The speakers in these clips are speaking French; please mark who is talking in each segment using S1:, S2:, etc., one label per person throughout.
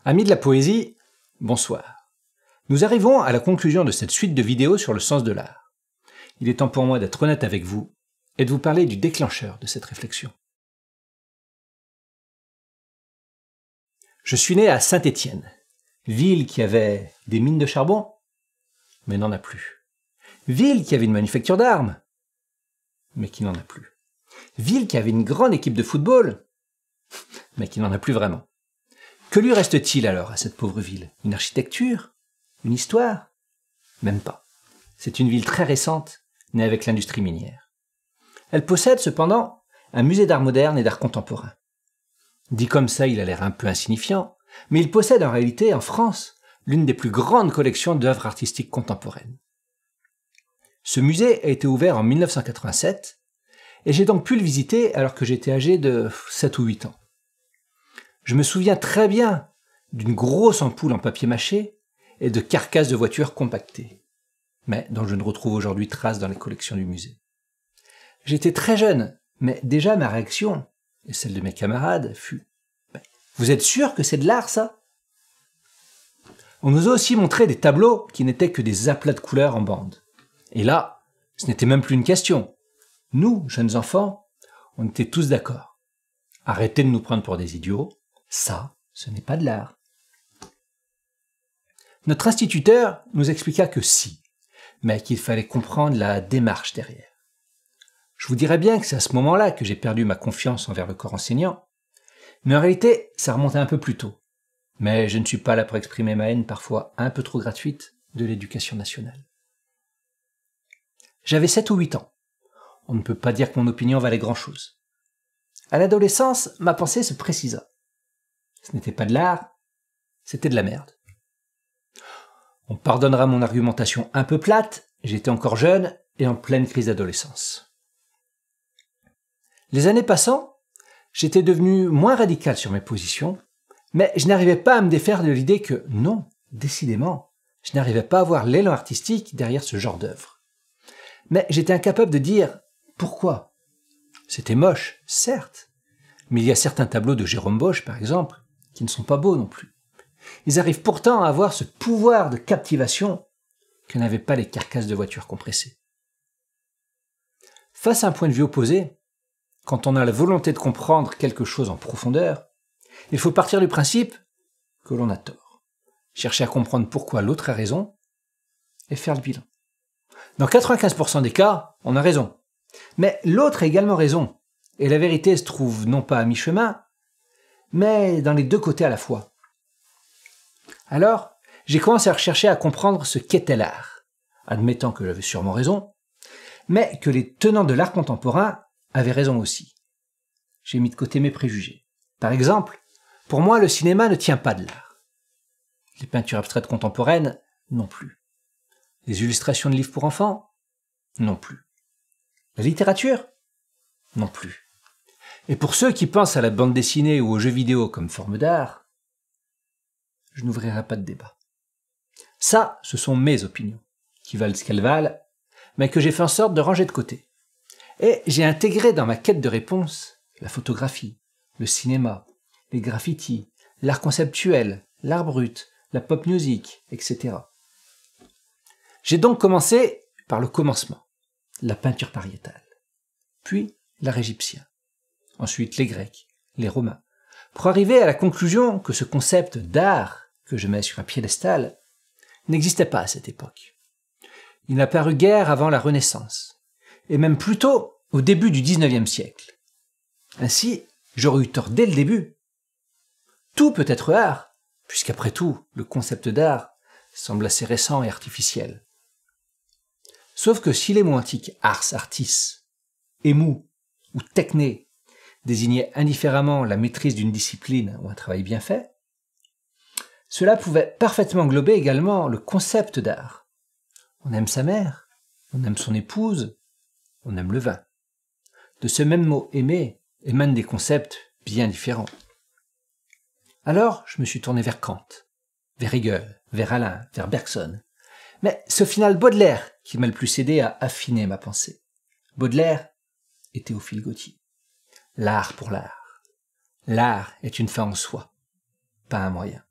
S1: Amis de la poésie, bonsoir. Nous arrivons à la conclusion de cette suite de vidéos sur le sens de l'art. Il est temps pour moi d'être honnête avec vous et de vous parler du déclencheur de cette réflexion. Je suis né à Saint-Étienne, ville qui avait des mines de charbon, mais n'en a plus. Ville qui avait une manufacture d'armes, mais qui n'en a plus. Ville qui avait une grande équipe de football, mais qui n'en a plus vraiment. Que lui reste-t-il alors à cette pauvre ville? Une architecture? Une histoire? Même pas. C'est une ville très récente, née avec l'industrie minière. Elle possède cependant un musée d'art moderne et d'art contemporain. Dit comme ça, il a l'air un peu insignifiant, mais il possède en réalité, en France, l'une des plus grandes collections d'œuvres artistiques contemporaines. Ce musée a été ouvert en 1987, et j'ai donc pu le visiter alors que j'étais âgé de 7 ou 8 ans. Je me souviens très bien d'une grosse ampoule en papier mâché et de carcasses de voitures compactées, mais dont je ne retrouve aujourd'hui trace dans les collections du musée. J'étais très jeune, mais déjà ma réaction, et celle de mes camarades, fut « Vous êtes sûr que c'est de l'art, ça ?» On nous a aussi montré des tableaux qui n'étaient que des aplats de couleurs en bande. Et là, ce n'était même plus une question. Nous, jeunes enfants, on était tous d'accord. Arrêtez de nous prendre pour des idiots. Ça, ce n'est pas de l'art. Notre instituteur nous expliqua que si, mais qu'il fallait comprendre la démarche derrière. Je vous dirais bien que c'est à ce moment-là que j'ai perdu ma confiance envers le corps enseignant, mais en réalité, ça remontait un peu plus tôt. Mais je ne suis pas là pour exprimer ma haine parfois un peu trop gratuite de l'éducation nationale. J'avais 7 ou 8 ans. On ne peut pas dire que mon opinion valait grand-chose. À l'adolescence, ma pensée se précisa. Ce n'était pas de l'art, c'était de la merde. On pardonnera mon argumentation un peu plate, j'étais encore jeune et en pleine crise d'adolescence. Les années passant, j'étais devenu moins radical sur mes positions, mais je n'arrivais pas à me défaire de l'idée que, non, décidément, je n'arrivais pas à voir l'élan artistique derrière ce genre d'œuvre. Mais j'étais incapable de dire pourquoi. C'était moche, certes, mais il y a certains tableaux de Jérôme Bosch, par exemple, qui ne sont pas beaux non plus. Ils arrivent pourtant à avoir ce pouvoir de captivation que n'avaient pas les carcasses de voitures compressées. Face à un point de vue opposé, quand on a la volonté de comprendre quelque chose en profondeur, il faut partir du principe que l'on a tort, chercher à comprendre pourquoi l'autre a raison et faire le bilan. Dans 95% des cas, on a raison, mais l'autre a également raison, et la vérité se trouve non pas à mi-chemin, mais dans les deux côtés à la fois. Alors, j'ai commencé à rechercher à comprendre ce qu'était l'art, admettant que j'avais sûrement raison, mais que les tenants de l'art contemporain avaient raison aussi. J'ai mis de côté mes préjugés. Par exemple, pour moi, le cinéma ne tient pas de l'art. Les peintures abstraites contemporaines, non plus. Les illustrations de livres pour enfants, non plus. La littérature, non plus. Et pour ceux qui pensent à la bande dessinée ou aux jeux vidéo comme forme d'art, je n'ouvrirai pas de débat. Ça, ce sont mes opinions, qui valent ce qu'elles valent, mais que j'ai fait en sorte de ranger de côté. Et j'ai intégré dans ma quête de réponse la photographie, le cinéma, les graffitis, l'art conceptuel, l'art brut, la pop music, etc. J'ai donc commencé par le commencement, la peinture pariétale, puis l'art égyptien, ensuite les Grecs, les Romains, pour arriver à la conclusion que ce concept d'art que je mets sur un piédestal n'existait pas à cette époque. Il n'a paru guère avant la Renaissance, et même plutôt au début du XIXe siècle. Ainsi, j'aurais eu tort dès le début. Tout peut être art, puisqu'après tout, le concept d'art semble assez récent et artificiel. Sauf que si les mots antiques ars, artis, émou ou techné désignaient indifféremment la maîtrise d'une discipline ou un travail bien fait, cela pouvait parfaitement englober également le concept d'art. On aime sa mère, on aime son épouse, on aime le vin. De ce même mot aimer émanent des concepts bien différents. Alors, je me suis tourné vers Kant, vers Hegel, vers Alain, vers Bergson. Mais c'est au final Baudelaire qui m'a le plus aidé à affiner ma pensée. Baudelaire et Théophile Gautier. L'art pour l'art. L'art est une fin en soi, pas un moyen.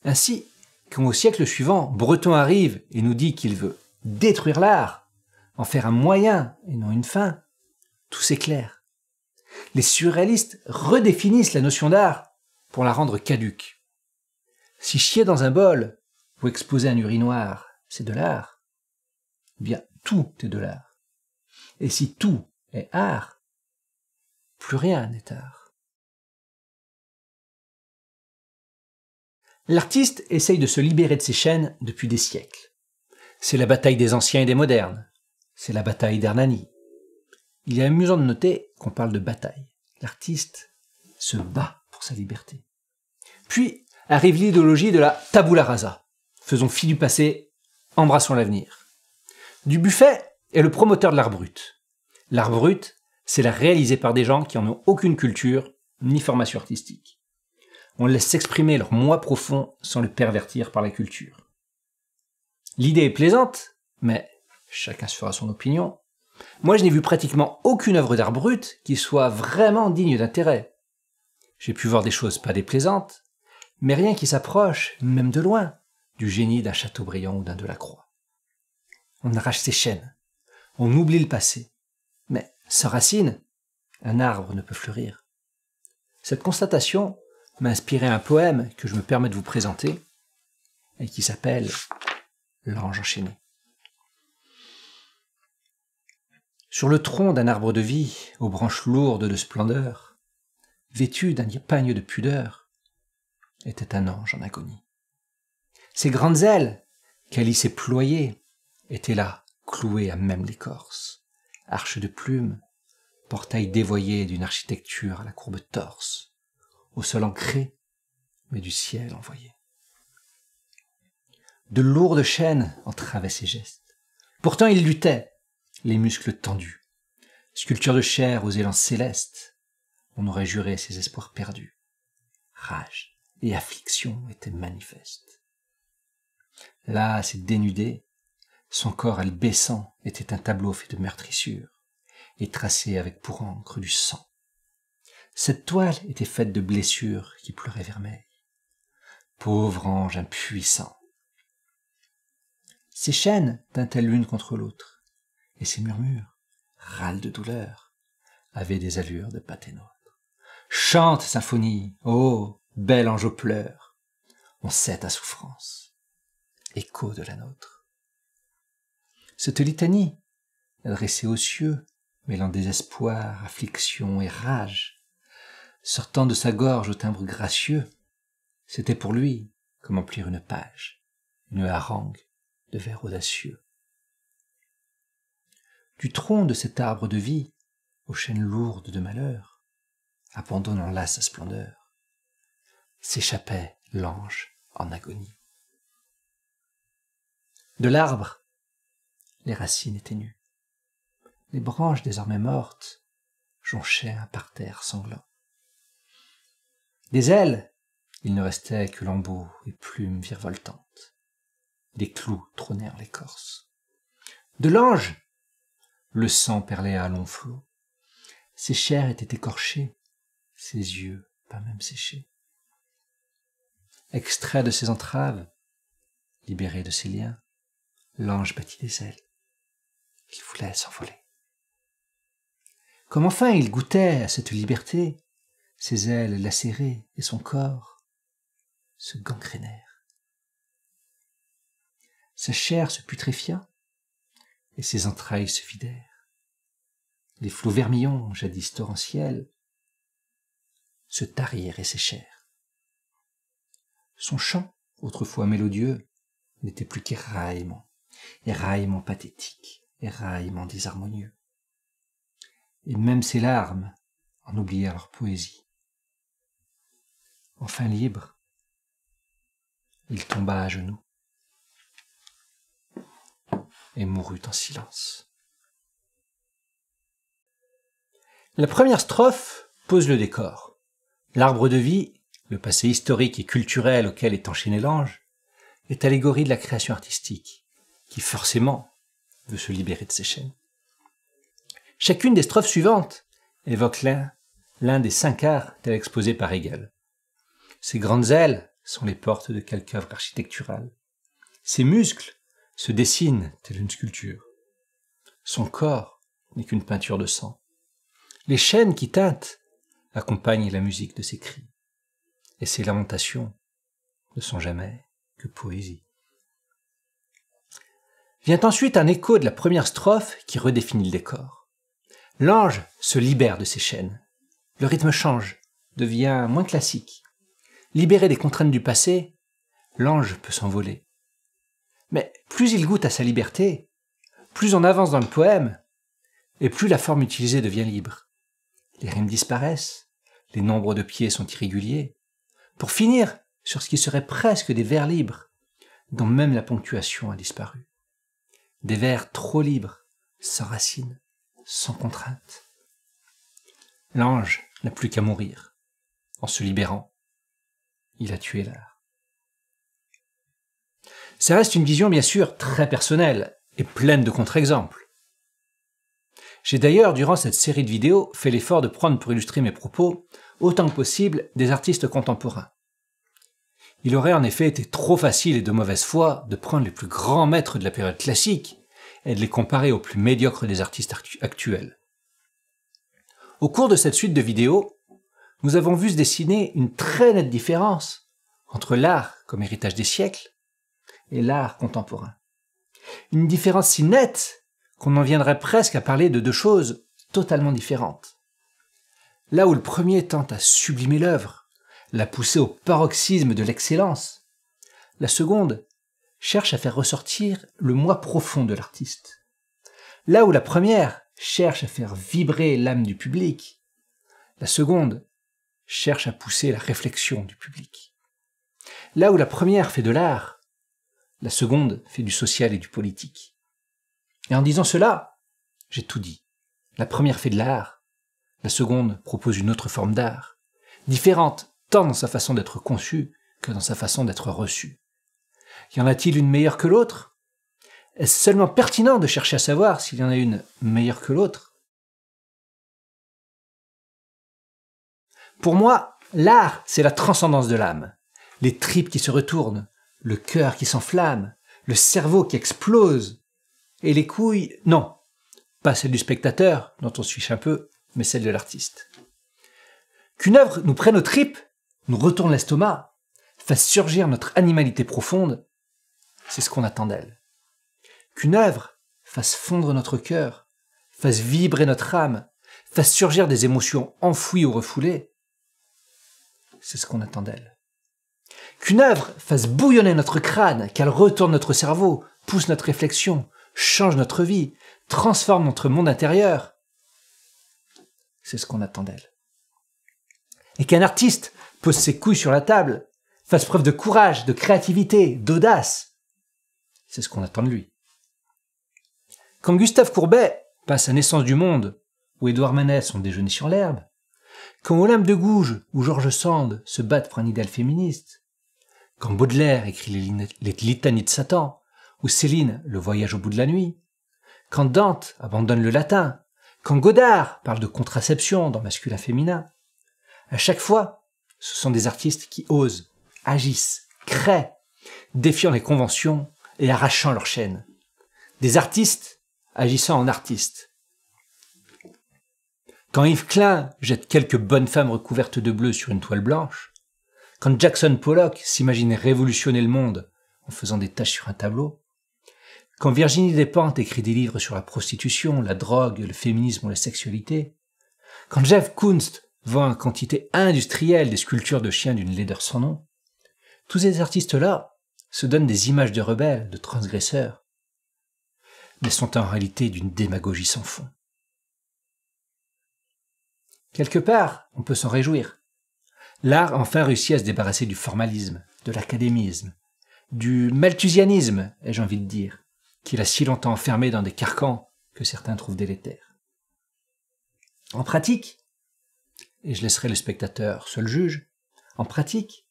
S1: Ainsi, quand au siècle suivant, Breton arrive et nous dit qu'il veut détruire l'art, en faire un moyen et non une fin, tout s'éclaire. Les surréalistes redéfinissent la notion d'art pour la rendre caduque. Si chier dans un bol ou exposer un urinoir, c'est de l'art, eh bien tout est de l'art. Et si tout est art, plus rien n'est art. L'artiste essaye de se libérer de ses chaînes depuis des siècles. C'est la bataille des anciens et des modernes. C'est la bataille d'Hernani. Il est amusant de noter qu'on parle de bataille. L'artiste se bat pour sa liberté. Puis arrive l'idéologie de la tabula rasa. Faisons fi du passé, embrassons l'avenir. Dubuffet est le promoteur de l'art brut. L'art brut, c'est l'art réalisé par des gens qui n'en ont aucune culture ni formation artistique. On laisse s'exprimer leur moi profond sans le pervertir par la culture. L'idée est plaisante, mais chacun se fera son opinion. Moi, je n'ai vu pratiquement aucune œuvre d'art brut qui soit vraiment digne d'intérêt. J'ai pu voir des choses pas déplaisantes, mais rien qui s'approche, même de loin, du génie d'un Chateaubriand ou d'un Delacroix. On arrache ses chaînes, on oublie le passé, mais sans racines, un arbre ne peut fleurir. Cette constatation m'a inspiré un poème que je me permets de vous présenter et qui s'appelle « L'ange enchaîné ». Sur le tronc d'un arbre de vie, aux branches lourdes de splendeur, vêtu d'un pagne de pudeur, était un ange en agonie. Ses grandes ailes, calices et ployées, étaient là, clouées à même l'écorce, arches de plumes, portail dévoyé d'une architecture à la courbe torse, au sol ancré, mais du ciel envoyé. De lourdes chaînes entravaient ses gestes. Pourtant il luttait, les muscles tendus. Sculpture de chair aux élans célestes, on aurait juré ses espoirs perdus. Rage et affliction étaient manifestes. Là, c'est dénudé, son corps baissant était un tableau fait de meurtrissures et tracé avec pour encre du sang. Cette toile était faite de blessures qui pleuraient vermeil. Pauvre ange impuissant. Ses chaînes tintaient l'une contre l'autre, et ses murmures, râles de douleur, avaient des allures de pathénôtre. Chante, symphonie, ô bel ange aux pleurs, on sait ta souffrance, écho de la nôtre. Cette litanie, adressée aux cieux, mêlant désespoir, affliction et rage, sortant de sa gorge au timbre gracieux, c'était pour lui comme emplir une page, une harangue de vers audacieux. Du tronc de cet arbre de vie, aux chaînes lourdes de malheur, abandonnant là sa splendeur, s'échappait l'ange en agonie. De l'arbre, les racines étaient nues. Les branches désormais mortes jonchaient un parterre sanglant. Des ailes, il ne restait que lambeaux et plumes virevoltantes. Des clous trônèrent l'écorce. De l'ange, le sang perlait à longs flots. Ses chairs étaient écorchées, ses yeux pas même séchés. Extrait de ses entraves, libéré de ses liens, l'ange battit des ailes. Il voulait s'envoler. Comme enfin il goûtait à cette liberté, ses ailes lacérées et son corps se gangrénèrent. Sa chair se putréfia et ses entrailles se vidèrent. Les flots vermillons, jadis torrentiels, se tarirent et séchèrent. Son chant, autrefois mélodieux, n'était plus qu'éraillement, éraillement pathétique, éraillement désharmonieux. Et même ses larmes en oublièrent leur poésie. Enfin libre, il tomba à genoux et mourut en silence. La première strophe pose le décor. L'arbre de vie, le passé historique et culturel auquel est enchaîné l'ange, est allégorie de la création artistique, qui forcément veut se libérer de ses chaînes. Chacune des strophes suivantes évoque l'un des 5 arts tel exposé par Hegel. Ses grandes ailes sont les portes de quelque œuvre architecturale. Ses muscles se dessinent telle une sculpture. Son corps n'est qu'une peinture de sang. Les chaînes qui tintent accompagnent la musique de ses cris. Et ses lamentations ne sont jamais que poésie. Vient ensuite un écho de la première strophe qui redéfinit le décor. L'ange se libère de ses chaînes. Le rythme change, devient moins classique. Libéré des contraintes du passé, l'ange peut s'envoler. Mais plus il goûte à sa liberté, plus on avance dans le poème, et plus la forme utilisée devient libre. Les rimes disparaissent, les nombres de pieds sont irréguliers, pour finir sur ce qui serait presque des vers libres, dont même la ponctuation a disparu. Des vers trop libres, sans racines, sans contrainte. L'ange n'a plus qu'à mourir. En se libérant, il a tué l'art. Ça reste une vision bien sûr très personnelle et pleine de contre-exemples. J'ai d'ailleurs, durant cette série de vidéos, fait l'effort de prendre pour illustrer mes propos, autant que possible, des artistes contemporains. Il aurait en effet été trop facile et de mauvaise foi de prendre les plus grands maîtres de la période classique et de les comparer aux plus médiocres des artistes actuels. Au cours de cette suite de vidéos, nous avons vu se dessiner une très nette différence entre l'art comme héritage des siècles et l'art contemporain. Une différence si nette qu'on en viendrait presque à parler de deux choses totalement différentes. Là où le premier tente à sublimer l'œuvre, la pousser au paroxysme de l'excellence, la seconde cherche à faire ressortir le moi profond de l'artiste. Là où la première cherche à faire vibrer l'âme du public, la seconde cherche à pousser la réflexion du public. Là où la première fait de l'art, la seconde fait du social et du politique. Et en disant cela, j'ai tout dit. La première fait de l'art, la seconde propose une autre forme d'art, différente tant dans sa façon d'être conçue que dans sa façon d'être reçue. Y en a-t-il une meilleure que l'autre? Est-ce seulement pertinent de chercher à savoir s'il y en a une meilleure que l'autre? Pour moi, l'art, c'est la transcendance de l'âme. Les tripes qui se retournent, le cœur qui s'enflamme, le cerveau qui explose, et les couilles, non, pas celles du spectateur, dont on se fiche un peu, mais celles de l'artiste. Qu'une œuvre nous prenne aux tripes, nous retourne l'estomac, fasse surgir notre animalité profonde, c'est ce qu'on attend d'elle. Qu'une œuvre fasse fondre notre cœur, fasse vibrer notre âme, fasse surgir des émotions enfouies ou refoulées, c'est ce qu'on attend d'elle. Qu'une œuvre fasse bouillonner notre crâne, qu'elle retourne notre cerveau, pousse notre réflexion, change notre vie, transforme notre monde intérieur, c'est ce qu'on attend d'elle. Et qu'un artiste pose ses couilles sur la table, fasse preuve de courage, de créativité, d'audace, c'est ce qu'on attend de lui. Quand Gustave Courbet passe à Naissance du monde, où Édouard Manès ont déjeuné sur l'herbe, quand Olympe de Gouges ou George Sand se battent pour un idéal féministe, quand Baudelaire écrit les litanies de Satan, ou Céline le voyage au bout de la nuit, quand Dante abandonne le latin, quand Godard parle de contraception dans Masculin-Féminin, à chaque fois, ce sont des artistes qui osent, agissent, créent, défiant les conventions et arrachant leurs chaînes. Des artistes agissant en artistes. Quand Yves Klein jette quelques bonnes femmes recouvertes de bleu sur une toile blanche, quand Jackson Pollock s'imagine révolutionner le monde en faisant des taches sur un tableau, quand Virginie Despentes écrit des livres sur la prostitution, la drogue, le féminisme ou la sexualité, quand Jeff Koons vend en quantité industrielle des sculptures de chiens d'une laideur sans nom, tous ces artistes-là se donnent des images de rebelles, de transgresseurs, mais sont en réalité d'une démagogie sans fond. Quelque part, on peut s'en réjouir. L'art a enfin réussi à se débarrasser du formalisme, de l'académisme, du malthusianisme, ai-je envie de dire, qui l'a si longtemps enfermé dans des carcans que certains trouvent délétères. En pratique, et je laisserai le spectateur seul juge, en pratique,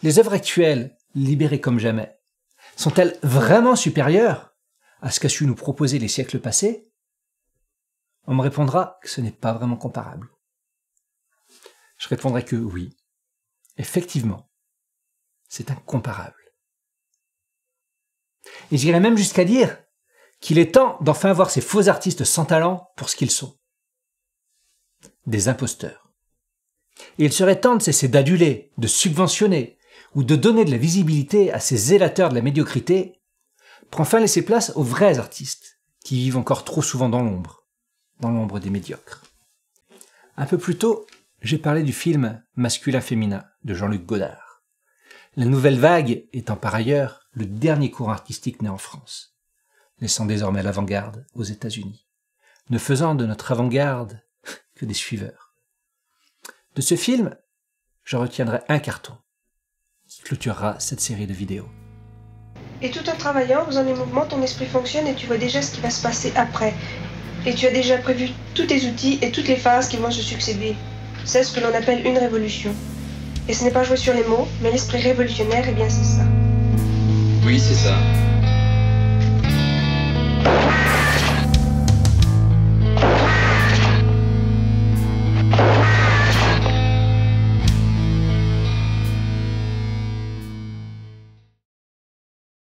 S1: les œuvres actuelles, libérées comme jamais, sont-elles vraiment supérieures à ce qu'a su nous proposer les siècles passés? On me répondra que ce n'est pas vraiment comparable. Je répondrai que oui, effectivement, c'est incomparable. Et j'irais même jusqu'à dire qu'il est temps d'enfin voir ces faux artistes sans talent pour ce qu'ils sont. Des imposteurs. Et il serait temps de cesser d'aduler, de subventionner ou de donner de la visibilité à ces zélateurs de la médiocrité pour enfin laisser place aux vrais artistes qui vivent encore trop souvent dans l'ombre des médiocres. Un peu plus tôt, j'ai parlé du film Masculin-Féminin de Jean-Luc Godard. La nouvelle vague étant par ailleurs le dernier courant artistique né en France, laissant désormais l'avant-garde aux États-Unis, ne faisant de notre avant-garde que des suiveurs. De ce film, je retiendrai un carton qui clôturera cette série de vidéos.
S2: Et tout en travaillant, en faisant des mouvements, ton esprit fonctionne et tu vois déjà ce qui va se passer après. Et tu as déjà prévu tous tes outils et toutes les phases qui vont se succéder. C'est ce que l'on appelle une révolution. Et ce n'est pas jouer sur les mots, mais l'esprit révolutionnaire, eh bien c'est ça.
S3: Oui, c'est ça.